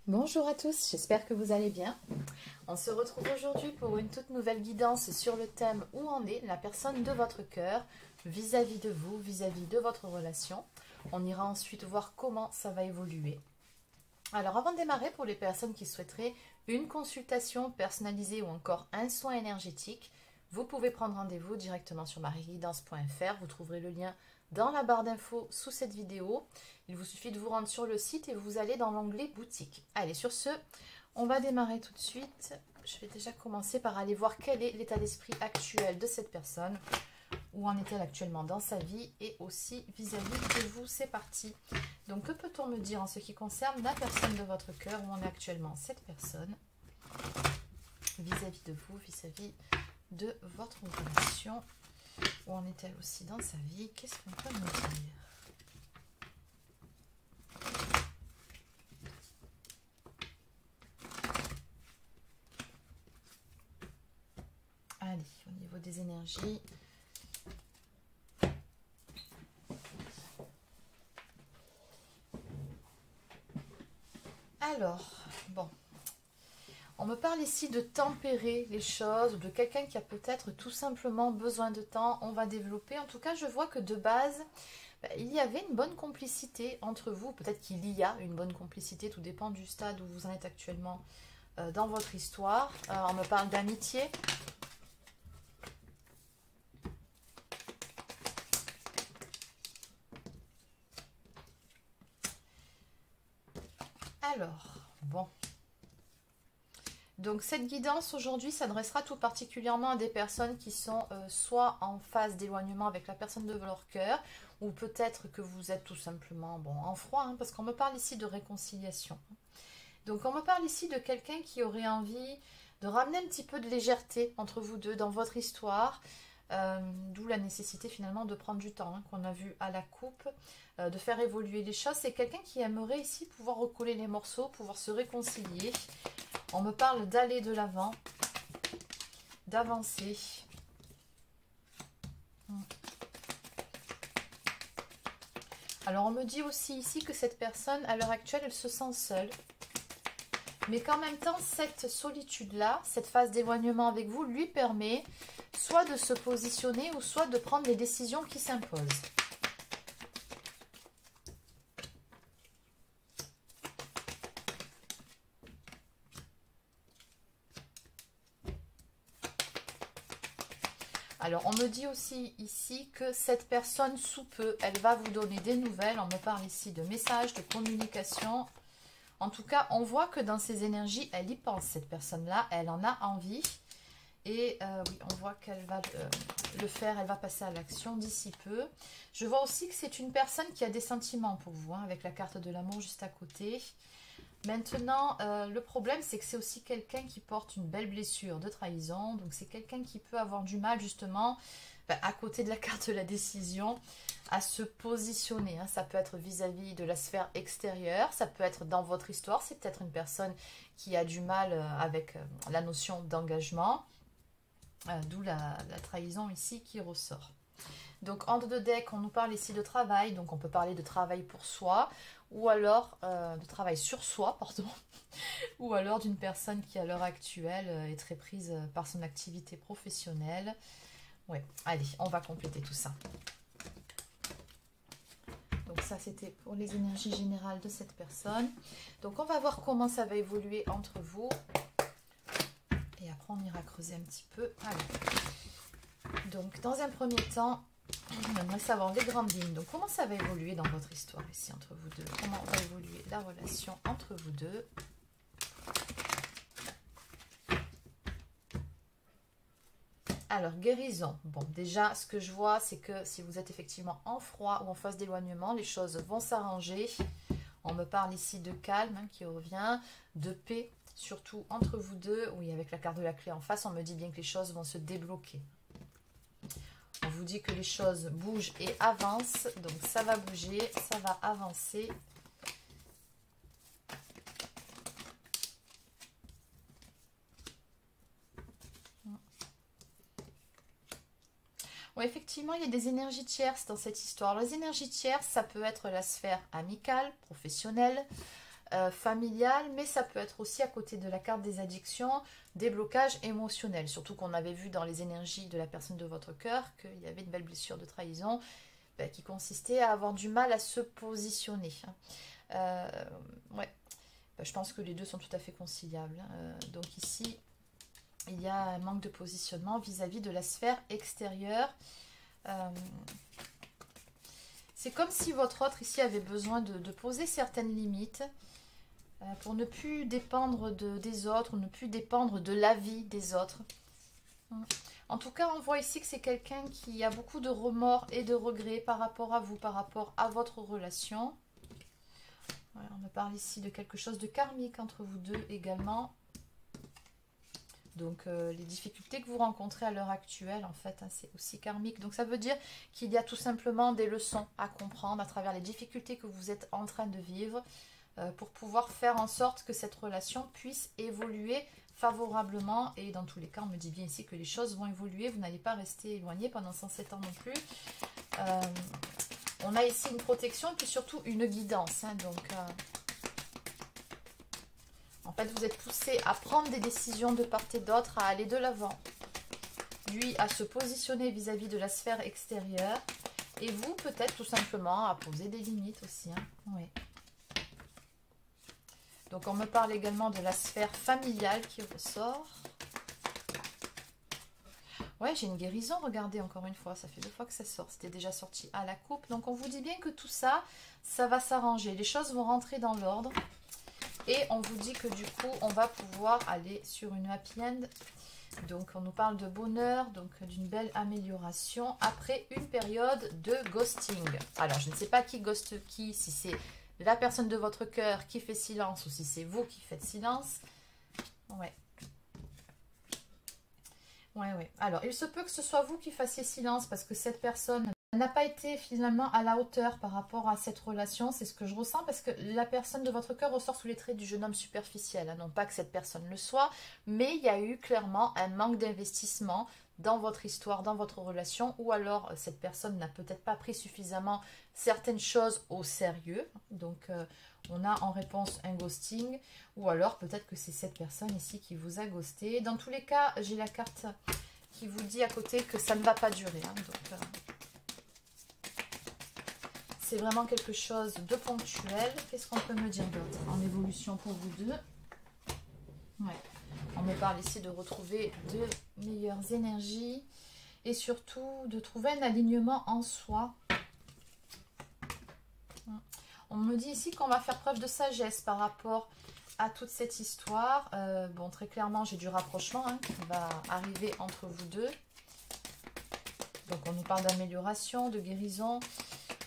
Bonjour à tous, j'espère que vous allez bien. On se retrouve aujourd'hui pour une toute nouvelle guidance sur le thème où en est la personne de votre cœur vis-à-vis de vous, vis-à-vis de votre relation. On ira ensuite voir comment ça va évoluer. Alors avant de démarrer, pour les personnes qui souhaiteraient une consultation personnalisée ou encore un soin énergétique, vous pouvez prendre rendez-vous directement sur marieguidance.fr. Vous trouverez le lien dans la barre d'infos sous cette vidéo. Il vous suffit de vous rendre sur le site et vous allez dans l'onglet boutique. Allez, sur ce, on va démarrer tout de suite. Je vais déjà commencer par aller voir quel est l'état d'esprit actuel de cette personne. Où en est-elle actuellement dans sa vie et aussi vis-à-vis de vous. C'est parti. Donc, que peut-on me dire en ce qui concerne la personne de votre cœur, où en est actuellement cette personne vis-à-vis de vous, vis-à-vis de votre relation, où en est-elle aussi dans sa vie? Qu'est-ce qu'on peut me dire? Allez, au niveau des énergies. Alors, bon. On me parle ici de tempérer les choses, ou de quelqu'un qui a peut-être tout simplement besoin de temps. On va développer. En tout cas, je vois que de base, il y avait une bonne complicité entre vous. Peut-être qu'il y a une bonne complicité. Tout dépend du stade où vous en êtes actuellement dans votre histoire. On me parle d'amitié. Alors, bon. Donc cette guidance aujourd'hui s'adressera tout particulièrement à des personnes qui sont soit en phase d'éloignement avec la personne de leur cœur, ou peut-être que vous êtes tout simplement en froid, hein, parce qu'on me parle ici de réconciliation. Donc on me parle ici de quelqu'un qui aurait envie de ramener un petit peu de légèreté entre vous deux dans votre histoire, d'où la nécessité finalement de prendre du temps, hein, qu'on a vu à la coupe, de faire évoluer les choses. C'est quelqu'un qui aimerait ici pouvoir recoller les morceaux, pouvoir se réconcilier. On me parle d'aller de l'avant, d'avancer. Alors on me dit aussi ici que cette personne, à l'heure actuelle, elle se sent seule. Mais qu'en même temps, cette solitude-là, cette phase d'éloignement avec vous, lui permet soit de se positionner ou soit de prendre les décisions qui s'imposent. Alors, on me dit aussi ici que cette personne, sous peu, elle va vous donner des nouvelles. On me parle ici de messages, de communication. En tout cas, on voit que dans ses énergies, elle y pense, cette personne-là. Elle en a envie. Et oui, on voit qu'elle va le faire, elle va passer à l'action d'ici peu. Je vois aussi que c'est une personne qui a des sentiments pour vous, hein, avec la carte de l'amour juste à côté. Maintenant, le problème, c'est que c'est aussi quelqu'un qui porte une belle blessure de trahison. Donc, c'est quelqu'un qui peut avoir du mal, justement, à côté de la carte de la décision, à se positionner. Hein. Ça peut être vis-à-vis de la sphère extérieure, ça peut être dans votre histoire. C'est peut-être une personne qui a du mal avec la notion d'engagement. D'où la trahison ici qui ressort. Donc en deux deck, on nous parle ici de travail, donc on peut parler de travail pour soi, ou alors de travail sur soi, pardon, ou alors d'une personne qui à l'heure actuelle est très prise par son activité professionnelle. Ouais, allez, on va compléter tout ça. Donc ça, c'était pour les énergies générales de cette personne. Donc on va voir comment ça va évoluer entre vous. Et après, on ira creuser un petit peu. Allez. Donc, dans un premier temps, on aimerait savoir les grandes lignes. Donc, comment ça va évoluer dans votre histoire ici entre vous deux? Comment va évoluer la relation entre vous deux? Alors, guérison. Bon, déjà, ce que je vois, c'est que si vous êtes effectivement en froid ou en phase d'éloignement, les choses vont s'arranger. On me parle ici de calme, hein, qui revient, de paix. Surtout entre vous deux, oui, avec la carte de la clé en face, on me dit bien que les choses vont se débloquer. On vous dit que les choses bougent et avancent, donc ça va bouger, ça va avancer. Oui, effectivement, il y a des énergies tierces dans cette histoire. Les énergies tierces, ça peut être la sphère amicale, professionnelle, familial, mais ça peut être aussi à côté de la carte des addictions, des blocages émotionnels. Surtout qu'on avait vu dans les énergies de la personne de votre cœur qu'il y avait une belle blessure de trahison qui consistait à avoir du mal à se positionner. Ouais. Je pense que les deux sont tout à fait conciliables. Donc ici, il y a un manque de positionnement vis-à-vis de la sphère extérieure. C'est comme si votre autre ici avait besoin de poser certaines limites pour ne plus dépendre des autres, ne plus dépendre de l'avis des autres. En tout cas, on voit ici que c'est quelqu'un qui a beaucoup de remords et de regrets par rapport à vous, par rapport à votre relation. Ouais, on me parle ici de quelque chose de karmique entre vous deux également. Donc, les difficultés que vous rencontrez à l'heure actuelle, en fait, hein, c'est aussi karmique. Donc, ça veut dire qu'il y a tout simplement des leçons à comprendre à travers les difficultés que vous êtes en train de vivre pour pouvoir faire en sorte que cette relation puisse évoluer favorablement. Et dans tous les cas, on me dit bien ici que les choses vont évoluer. Vous n'allez pas rester éloigné pendant 107 ans non plus. On a ici une protection et puis surtout une guidance. Hein, donc... en fait, vous êtes poussé à prendre des décisions de part et d'autre, à aller de l'avant. Lui, à se positionner vis-à-vis de la sphère extérieure. Et vous, peut-être tout simplement, à poser des limites aussi. Hein. Oui. Donc, on me parle également de la sphère familiale qui ressort. Ouais, j'ai une guérison, regardez, encore une fois. Ça fait 2 fois que ça sort. C'était déjà sorti à la coupe. Donc, on vous dit bien que tout ça, ça va s'arranger. Les choses vont rentrer dans l'ordre. Et on vous dit que du coup, on va pouvoir aller sur une happy end. Donc, on nous parle de bonheur, donc d'une belle amélioration après une période de ghosting. Alors, je ne sais pas qui ghoste qui, si c'est la personne de votre cœur qui fait silence ou si c'est vous qui faites silence. Ouais. Ouais. Alors, il se peut que ce soit vous qui fassiez silence parce que cette personne n'a pas été finalement à la hauteur par rapport à cette relation. C'est ce que je ressens parce que la personne de votre cœur ressort sous les traits du jeune homme superficiel. Hein. Non pas que cette personne le soit, mais il y a eu clairement un manque d'investissement dans votre histoire, dans votre relation, ou alors cette personne n'a peut-être pas pris suffisamment certaines choses au sérieux. Donc, on a en réponse un ghosting, ou alors peut-être que c'est cette personne ici qui vous a ghosté. Dans tous les cas, j'ai la carte qui vous dit à côté que ça ne va pas durer. Hein. Donc, c'est vraiment quelque chose de ponctuel. Qu'est-ce qu'on peut me dire d'autre en évolution pour vous deux? Ouais. On me parle ici de retrouver de meilleures énergies et surtout de trouver un alignement en soi. On me dit ici qu'on va faire preuve de sagesse par rapport à toute cette histoire. Bon, très clairement, j'ai du rapprochement hein, qui va arriver entre vous deux. Donc, on nous parle d'amélioration, de guérison,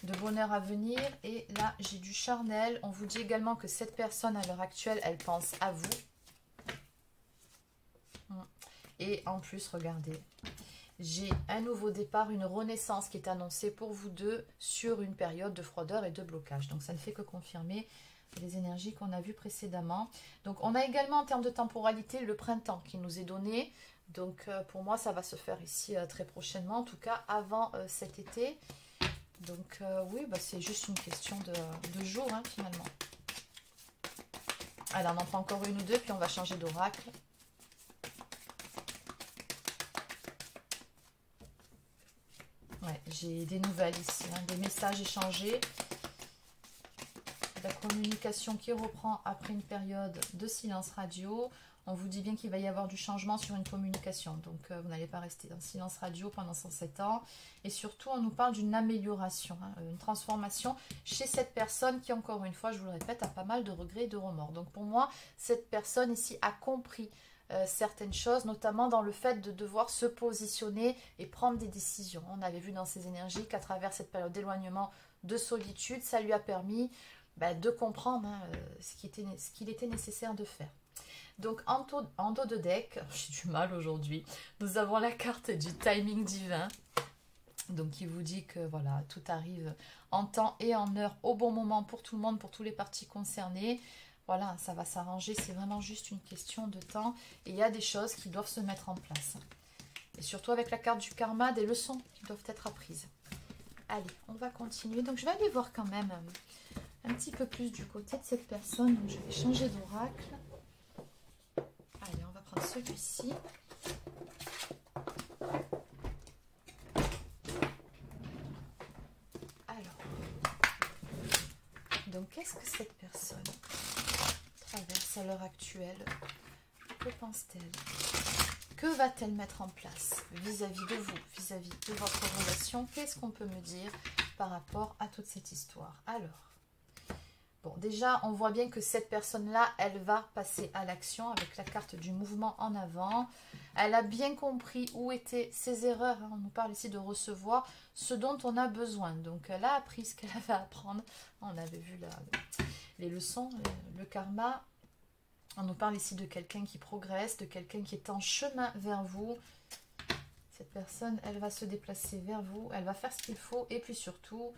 de bonheur à venir. Et là, j'ai du charnel. On vous dit également que cette personne, à l'heure actuelle, elle pense à vous. Et en plus, regardez, j'ai un nouveau départ, une renaissance qui est annoncée pour vous deux sur une période de froideur et de blocage. Donc, ça ne fait que confirmer les énergies qu'on a vues précédemment. Donc, on a également en termes de temporalité le printemps qui nous est donné. Donc, pour moi, ça va se faire ici très prochainement, en tout cas avant cet été. Donc, oui, bah, c'est juste une question de jours, hein, finalement. Allez, on en prend encore une ou deux, puis on va changer d'oracle. Ouais, j'ai des nouvelles ici, hein, des messages échangés. La communication qui reprend après une période de silence radio. On vous dit bien qu'il va y avoir du changement sur une communication. Donc, vous n'allez pas rester dans le silence radio pendant 107 ans. Et surtout, on nous parle d'une amélioration, hein, une transformation chez cette personne qui, encore une fois, je vous le répète, a pas mal de regrets et de remords. Donc, pour moi, cette personne ici a compris certaines choses, notamment dans le fait de devoir se positionner et prendre des décisions. On avait vu dans ses énergies qu'à travers cette période d'éloignement, de solitude, ça lui a permis de comprendre hein, ce qu'il était nécessaire de faire. Donc en dos de deck, j'ai du mal aujourd'hui, nous avons la carte du timing divin. Donc qui vous dit que voilà, tout arrive en temps et en heure, au bon moment pour tout le monde, pour tous les parties concernées. Voilà, ça va s'arranger, c'est vraiment juste une question de temps. Et il y a des choses qui doivent se mettre en place. Et surtout avec la carte du karma, des leçons qui doivent être apprises. Allez, on va continuer. Donc je vais aller voir quand même un petit peu plus du côté de cette personne. Donc, je vais changer d'oracle. Allez, on va prendre celui-ci. Alors, donc qu'est-ce que cette personne traverse à l'heure actuelle? Que pense-t-elle? Que va-t-elle mettre en place vis-à-vis de vous, vis-à-vis de votre relation? Qu'est-ce qu'on peut me dire par rapport à toute cette histoire? Alors, bon, déjà, on voit bien que cette personne-là, elle va passer à l'action avec la carte du mouvement en avant. Elle a bien compris où étaient ses erreurs. On nous parle ici de recevoir ce dont on a besoin. Donc, elle a appris ce qu'elle avait à apprendre. On avait vu les leçons, le karma. On nous parle ici de quelqu'un qui progresse, de quelqu'un qui est en chemin vers vous. Cette personne, elle va se déplacer vers vous, elle va faire ce qu'il faut. Et puis surtout,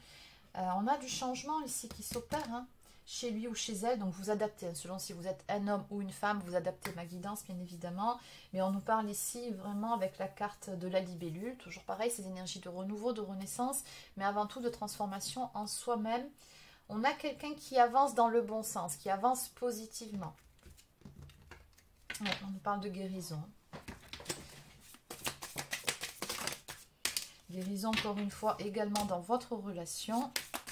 on a du changement ici qui s'opère, hein, chez lui ou chez elle. Donc vous adaptez, hein, selon si vous êtes un homme ou une femme, vous adaptez ma guidance, bien évidemment. Mais on nous parle ici vraiment avec la carte de la libellule. Toujours pareil, ces énergies de renouveau, de renaissance, mais avant tout de transformation en soi-même. On a quelqu'un qui avance dans le bon sens, qui avance positivement. Ouais, on nous parle de guérison. Guérison, encore une fois, également dans votre relation.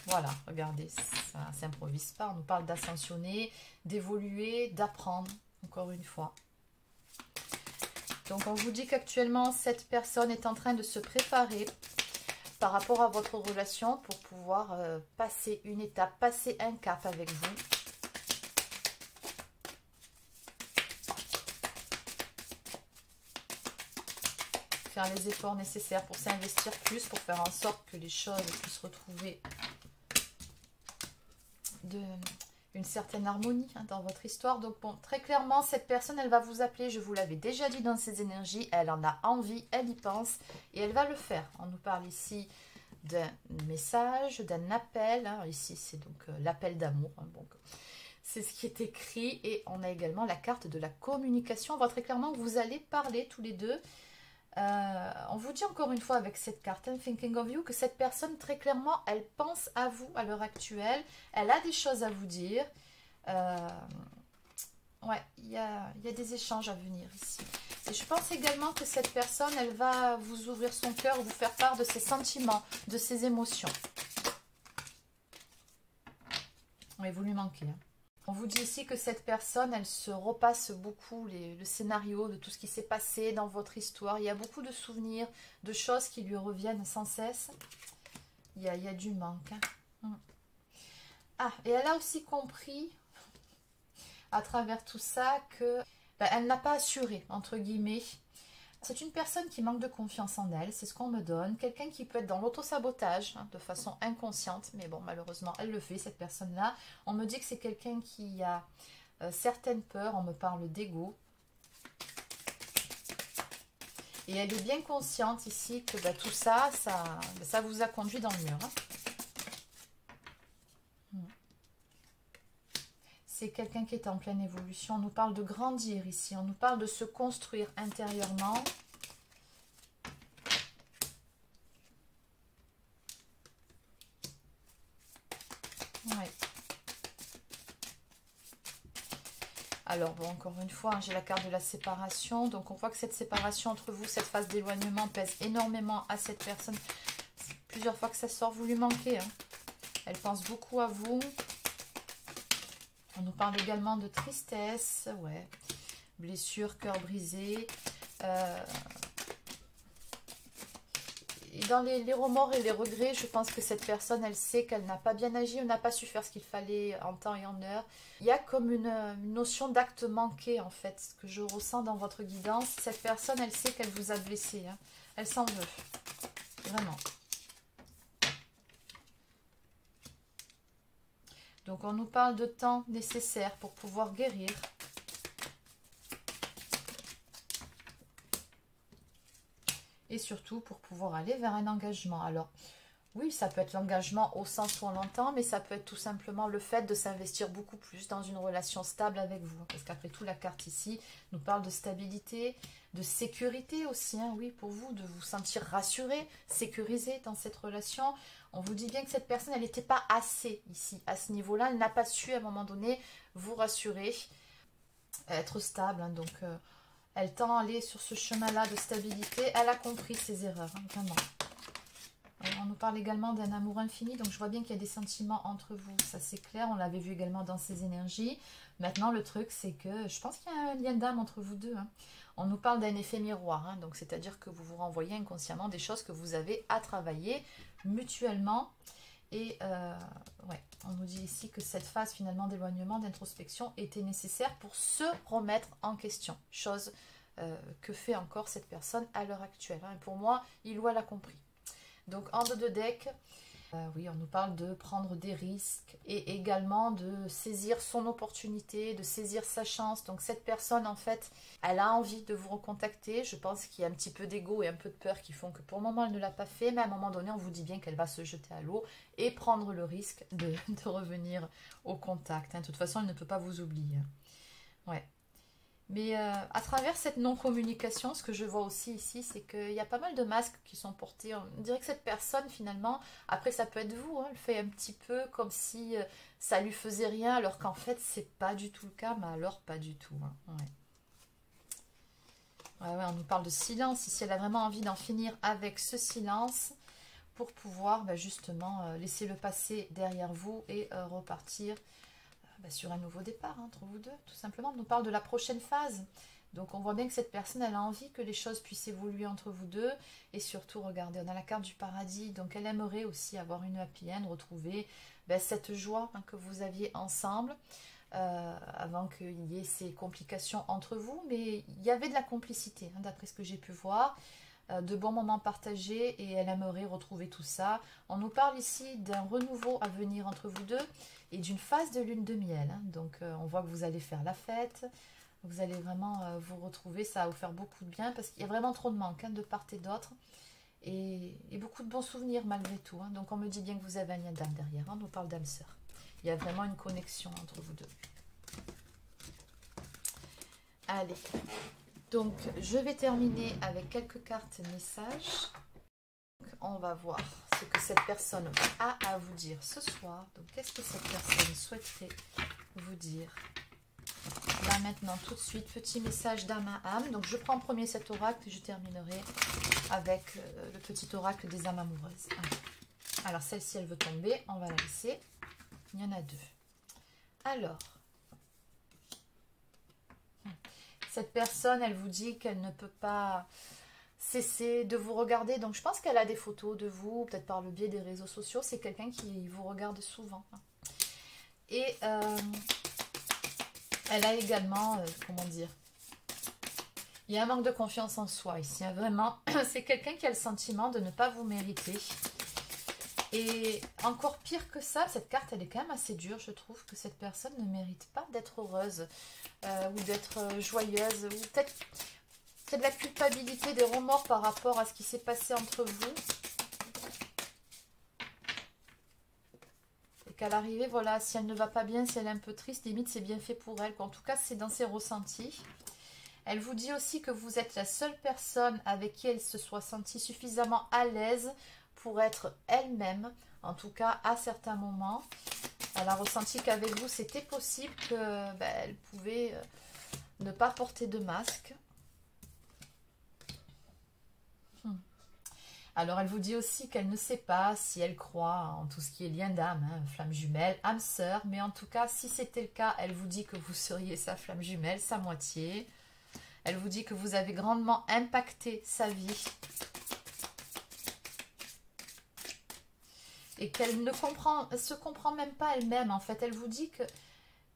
Voilà, regardez, ça ne s'improvise pas. On nous parle d'ascensionner, d'évoluer, d'apprendre, encore une fois. Donc, on vous dit qu'actuellement, cette personne est en train de se préparer par rapport à votre relation pour pouvoir passer une étape, passer un cap avec vous. Faire les efforts nécessaires pour s'investir plus, pour faire en sorte que les choses puissent retrouver une certaine harmonie, hein, dans votre histoire. Donc bon, très clairement, cette personne, elle va vous appeler, je vous l'avais déjà dit dans ses énergies, elle en a envie, elle y pense et elle va le faire. On nous parle ici d'un message, d'un appel, hein. Ici c'est donc l'appel d'amour, hein, donc c'est ce qui est écrit. Et on a également la carte de la communication. On voit très clairement que vous allez parler tous les deux. On vous dit encore une fois avec cette carte, hein, Thinking of You, que cette personne, très clairement, elle pense à vous à l'heure actuelle. Elle a des choses à vous dire. Ouais, il y a des échanges à venir ici. Et je pense également que cette personne, elle va vous ouvrir son cœur, vous faire part de ses sentiments, de ses émotions. Oui, vous lui manquez, hein. On vous dit ici que cette personne, elle se repasse beaucoup le scénario de tout ce qui s'est passé dans votre histoire. Il y a beaucoup de souvenirs, de choses qui lui reviennent sans cesse. Il y a du manque, hein. Ah, et elle a aussi compris, à travers tout ça, que elle n'a pas assuré, entre guillemets. C'est une personne qui manque de confiance en elle, c'est ce qu'on me donne. Quelqu'un qui peut être dans l'autosabotage, hein, de façon inconsciente, mais bon, malheureusement, elle le fait, cette personne-là. On me dit que c'est quelqu'un qui a certaines peurs, on me parle d'ego. Et elle est bien consciente ici que tout ça, ça vous a conduit dans le mur, hein. C'est quelqu'un qui est en pleine évolution. On nous parle de grandir ici. On nous parle de se construire intérieurement. Ouais. Alors, bon, encore une fois, hein, j'ai la carte de la séparation. Donc, on voit que cette séparation entre vous, cette phase d'éloignement pèse énormément à cette personne. Plusieurs fois que ça sort, vous lui manquez, hein. Elle pense beaucoup à vous. On nous parle également de tristesse, ouais, blessure, cœur brisé. Et dans les remords et les regrets, je pense que cette personne, elle sait qu'elle n'a pas bien agi, elle n'a pas su faire ce qu'il fallait en temps et en heure. Il y a comme une notion d'acte manqué, en fait, ce que je ressens dans votre guidance. Cette personne, elle sait qu'elle vous a blessé, hein. Elle s'en veut, vraiment. Donc, on nous parle de temps nécessaire pour pouvoir guérir. Et surtout, pour pouvoir aller vers un engagement. Alors, Oui, ça peut être l'engagement au sens où on l'entend, mais ça peut être tout simplement le fait de s'investir beaucoup plus dans une relation stable avec vous. Parce qu'après tout, la carte ici nous parle de stabilité, de sécurité aussi, hein, oui, pour vous, de vous sentir rassuré, sécurisé dans cette relation. On vous dit bien que cette personne, elle n'était pas assez ici, à ce niveau-là. Elle n'a pas su, à un moment donné, vous rassurer, être stable. Hein, donc, elle tend à aller sur ce chemin-là de stabilité. Elle a compris ses erreurs, hein, vraiment. On nous parle également d'un amour infini, donc je vois bien qu'il y a des sentiments entre vous, ça c'est clair, on l'avait vu également dans ces énergies. Maintenant le truc c'est que je pense qu'il y a un lien d'âme entre vous deux. Hein. On nous parle d'un effet miroir, hein, donc c'est-à-dire que vous vous renvoyez inconsciemment des choses que vous avez à travailler mutuellement. Et ouais, on nous dit ici que cette phase finalement d'éloignement, d'introspection était nécessaire pour se remettre en question, chose que fait encore cette personne à l'heure actuelle. Hein. Et pour moi, il ou elle a compris. Donc en dos de deck, oui, on nous parle de prendre des risques et également de saisir son opportunité, de saisir sa chance. Donc cette personne, en fait, elle a envie de vous recontacter. Je pense qu'il y a un petit peu d'ego et un peu de peur qui font que pour le moment, elle ne l'a pas fait. Mais à un moment donné, on vous dit bien qu'elle va se jeter à l'eau et prendre le risque de revenir au contact. Hein. De toute façon, elle ne peut pas vous oublier. Ouais. Mais à travers cette non-communication, ce que je vois aussi ici, c'est qu'il y a pas mal de masques qui sont portés. On dirait que cette personne, finalement, après ça peut être vous, hein, elle fait un petit peu comme si ça lui faisait rien, alors qu'en fait, c'est pas du tout le cas, mais alors pas du tout. Hein, ouais. Ouais, on nous parle de silence ici, elle a vraiment envie d'en finir avec ce silence pour pouvoir justement laisser le passé derrière vous et repartir sur un nouveau départ entre vous deux, tout simplement. On nous parle de la prochaine phase. Donc on voit bien que cette personne, elle a envie que les choses puissent évoluer entre vous deux. Et surtout, regardez, on a la carte du paradis. Donc elle aimerait aussi avoir une happy end, retrouver cette joie que vous aviez ensemble. Avant qu'il y ait ces complications entre vous. Mais il y avait de la complicité, d'après ce que j'ai pu voir. De bons moments partagés et elle aimerait retrouver tout ça. On nous parle ici d'un renouveau à venir entre vous deux et d'une phase de lune de miel. Hein. Donc on voit que vous allez faire la fête, vous allez vraiment vous retrouver, ça va vous faire beaucoup de bien parce qu'il y a vraiment trop de manque de part et d'autre et beaucoup de bons souvenirs malgré tout. Hein. Donc on me dit bien que vous avez un lien d'âme derrière, on nous parle d'âme sœur. Il y a vraiment une connexion entre vous deux. Allez. Donc, je vais terminer avec quelques cartes messages. On va voir ce que cette personne a à vous dire ce soir. Donc, qu'est-ce que cette personne souhaiterait vous dire? Là, maintenant, tout de suite, petit message d'âme à âme. Donc, je prends en premier cet oracle et je terminerai avec le petit oracle des âmes amoureuses. Alors, celle-ci, elle veut tomber. On va la laisser. Il y en a deux. Alors... Cette personne, elle vous dit qu'elle ne peut pas cesser de vous regarder. Donc, je pense qu'elle a des photos de vous, peut-être par le biais des réseaux sociaux. C'est quelqu'un qui vous regarde souvent. Et elle a également, comment dire, il y a un manque de confiance en soi ici. Hein, vraiment, c'est quelqu'un qui a le sentiment de ne pas vous mériter. Et encore pire que ça, cette carte, elle est quand même assez dure. Je trouve que cette personne ne mérite pas d'être heureuse ou d'être joyeuse. Ou peut-être de la culpabilité, des remords par rapport à ce qui s'est passé entre vous. Et qu'à l'arrivée, voilà, si elle ne va pas bien, si elle est un peu triste, limite c'est bien fait pour elle. En tout cas, c'est dans ses ressentis. Elle vous dit aussi que vous êtes la seule personne avec qui elle se soit sentie suffisamment à l'aise pour être elle-même, en tout cas à certains moments. Elle a ressenti qu'avec vous, c'était possible qu'elle pouvait ne pas porter de masque. Alors, elle vous dit aussi qu'elle ne sait pas si elle croit en tout ce qui est lien d'âme, hein, flamme jumelle, âme sœur, mais en tout cas, si c'était le cas, elle vous dit que vous seriez sa flamme jumelle, sa moitié. Elle vous dit que vous avez grandement impacté sa vie. Et qu'elle ne se comprend même pas elle-même, en fait. Elle vous dit que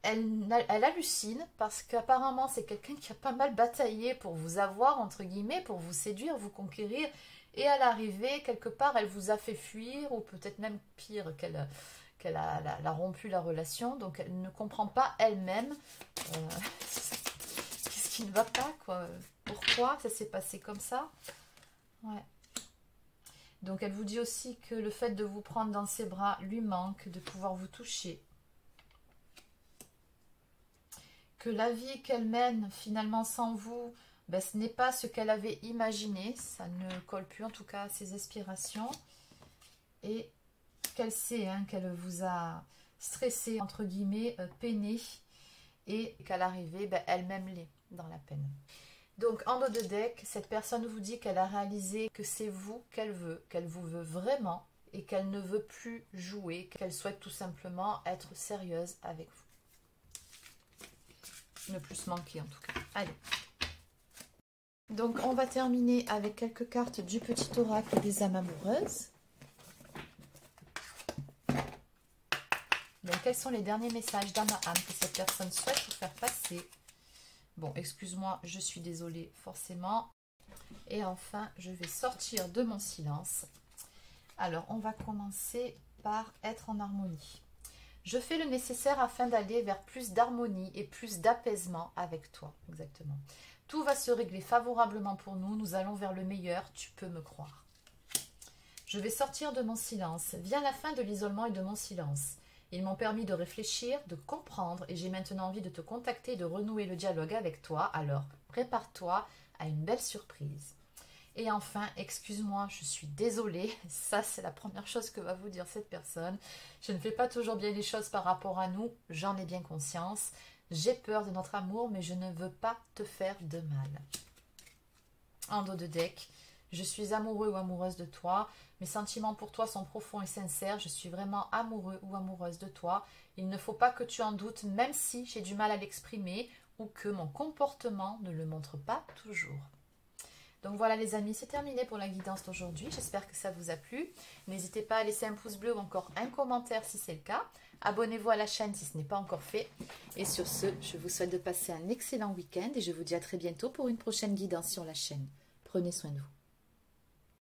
elle hallucine parce qu'apparemment, c'est quelqu'un qui a pas mal bataillé pour vous avoir, entre guillemets, pour vous séduire, vous conquérir. Et à l'arrivée, quelque part, elle vous a fait fuir, ou peut-être même pire, qu'elle a rompu la relation. Donc, elle ne comprend pas elle-même qu'est-ce qui ne va pas, quoi. Pourquoi ça s'est passé comme ça? Ouais. Donc elle vous dit aussi que le fait de vous prendre dans ses bras lui manque, de pouvoir vous toucher. Que la vie qu'elle mène finalement sans vous, ben, ce n'est pas ce qu'elle avait imaginé. Ça ne colle plus en tout cas à ses aspirations. Et qu'elle sait qu'elle vous a stressé, entre guillemets, peiné. Et qu'à l'arrivée, ben, elle-même l'est dans la peine. Donc en dos de deck, cette personne vous dit qu'elle a réalisé que c'est vous qu'elle vous veut vraiment et qu'elle ne veut plus jouer, qu'elle souhaite tout simplement être sérieuse avec vous. Ne plus se manquer en tout cas. Allez. Donc on va terminer avec quelques cartes du petit oracle des âmes amoureuses. Donc quels sont les derniers messages d'âme à âme que cette personne souhaite vous faire passer? Bon, excuse-moi, je suis désolée forcément. Et enfin, je vais sortir de mon silence. Alors, on va commencer par être en harmonie. Je fais le nécessaire afin d'aller vers plus d'harmonie et plus d'apaisement avec toi. Exactement. Tout va se régler favorablement pour nous. Nous allons vers le meilleur, tu peux me croire. Je vais sortir de mon silence. Vient la fin de l'isolement et de mon silence. Ils m'ont permis de réfléchir, de comprendre et j'ai maintenant envie de te contacter et de renouer le dialogue avec toi. Alors, prépare-toi à une belle surprise. Et enfin, excuse-moi, je suis désolée. Ça, c'est la première chose que va vous dire cette personne. Je ne fais pas toujours bien les choses par rapport à nous. J'en ai bien conscience. J'ai peur de notre amour, mais je ne veux pas te faire de mal. En dos de deck, je suis amoureux ou amoureuse de toi. Mes sentiments pour toi sont profonds et sincères. Je suis vraiment amoureux ou amoureuse de toi. Il ne faut pas que tu en doutes, même si j'ai du mal à l'exprimer ou que mon comportement ne le montre pas toujours. Donc voilà les amis, c'est terminé pour la guidance d'aujourd'hui. J'espère que ça vous a plu. N'hésitez pas à laisser un pouce bleu ou encore un commentaire si c'est le cas. Abonnez-vous à la chaîne si ce n'est pas encore fait. Et sur ce, je vous souhaite de passer un excellent week-end et je vous dis à très bientôt pour une prochaine guidance sur la chaîne. Prenez soin de vous.